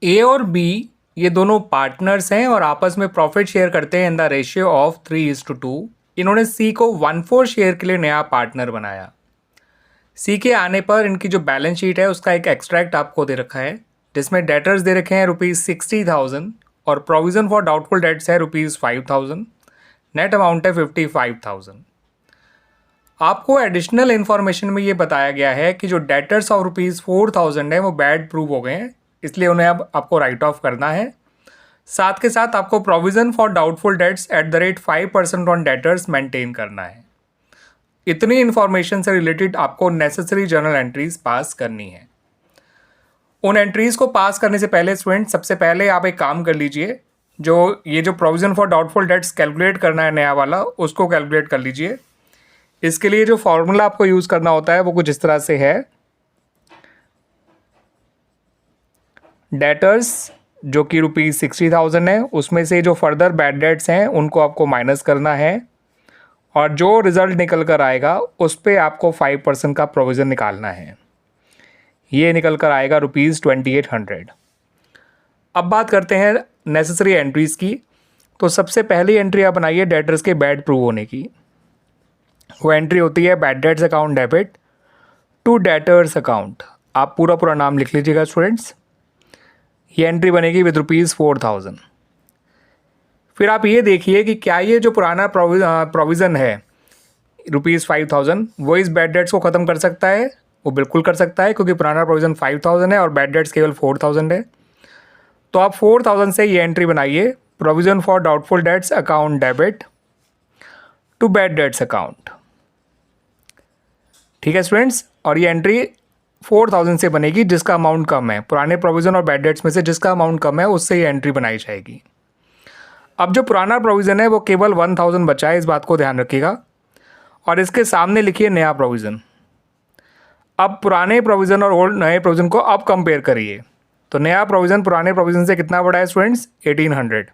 ए और बी ये दोनों पार्टनर्स हैं और आपस में प्रॉफिट शेयर करते हैं इन द रेशियो ऑफ 3:2। इन्होंने सी को 1/4 शेयर के लिए नया पार्टनर बनाया। सी के आने पर इनकी जो बैलेंस शीट है उसका एक एक्सट्रैक्ट आपको दे रखा है, जिसमें डेटर्स दे रखे हैं ₹60,000 और प्रोविजन फॉर डाउटफुल डेट्स है ₹5,000। नेट अमाउंट है 55,000। आपको एडिशनल इन्फॉर्मेशन में ये बताया गया है कि जो डेटर्स ऑफ ₹4,000 है वो बैड प्रूव हो गए हैं, इसलिए उन्हें अब आपको राइट ऑफ करना है। साथ के साथ आपको provision for doubtful dates at the rate 5% on debtors maintain करना है। इतनी इन्फॉर्मेशन से रिलेटेड आपको नेसेसरी जर्नल एंट्रीज पास करनी है। उन एंट्रीज को पास करने से पहले स्टूडेंट, सबसे पहले आप एक काम कर लीजिए, जो provision for doubtful dates calculate करना है नया वाला, उसको कैलकुलेट कर लीजिए। इसके लिए जो फॉर्मूला आपको यूज़ करना होता है वो कुछ इस तरह से है। डेटर्स जो कि ₹60,000 है, उसमें से जो फर्दर बैड डेट्स हैं उनको आपको माइनस करना है और जो रिज़ल्ट निकल कर आएगा उस पर आपको 5% का प्रोविज़न निकालना है। ये निकल कर आएगा ₹2800। अब बात करते हैं नेसेसरी एंट्रीज़ की। तो सबसे पहली एंट्री आप बनाइए डेटर्स के बैड प्रूव होने की। वो एंट्री होती है bad debts account debit to debtors account. आप पूरा नाम लिख लीजिएगा स्टूडेंट्स। ये एंट्री बनेगी विद ₹4,000। फिर आप ये देखिए कि क्या ये जो पुराना प्रोविज़न है ₹5,000 वो इस बैड डेट्स को ख़त्म कर सकता है। वो बिल्कुल कर सकता है, क्योंकि पुराना प्रोविज़न 5,000 है और बैड डेट्स केवल 4,000 है। तो आप 4,000 से ये एंट्री बनाइए, provision for doubtful debts account debit to bad debts account. ठीक है स्टूडेंट्स, और ये एंट्री 4,000 से बनेगी जिसका अमाउंट कम है। पुराने प्रोविज़न और बैड डेट्स में से जिसका अमाउंट कम है उससे ये एंट्री बनाई जाएगी। अब जो पुराना प्रोविज़न है वो केवल 1,000 बचा है, इस बात को ध्यान रखिएगा। और इसके सामने लिखिए नया प्रोविज़न। अब पुराने प्रोविज़न और नए प्रोविज़न को अब कंपेयर करिए। तो नया प्रोविज़न पुराने प्रोविज़न से कितना बड़ा है स्टूडेंट्स? 1800।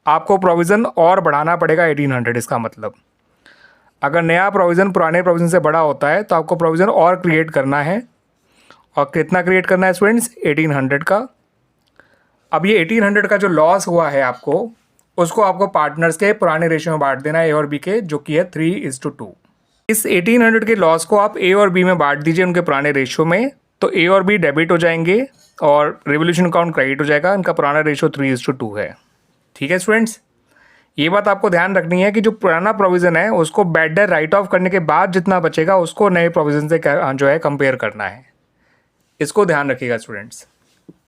आपको प्रोविज़न और बढ़ाना पड़ेगा 1800। इसका मतलब अगर नया प्रोविज़न पुराने प्रोविज़न से बड़ा होता है तो आपको प्रोविज़न और क्रिएट करना है। और कितना क्रिएट करना है स्टूडेंट्स? 1800 का। अब ये 1800 का जो लॉस हुआ है आपको, उसको आपको पार्टनर्स के पुराने रेशियो में बांट देना है, ए और बी के, जो कि है 3:2। इस 1800 के लॉस को आप ए और बी में बांट दीजिए उनके पुराने रेशियो में। तो ए और बी डेबिट हो जाएंगे और रिवोल्यूशन अकाउंट क्रेडिट हो जाएगा। इनका पुराना रेशियो 3:2 है। ठीक है स्टूडेंट्स, ये बात आपको ध्यान रखनी है कि जो पुराना प्रोविज़न है उसको बैड डेट राइट ऑफ करने के बाद जितना बचेगा उसको नए प्रोविज़न से जो है कंपेयर करना है। इसको ध्यान रखिएगा स्टूडेंट्स।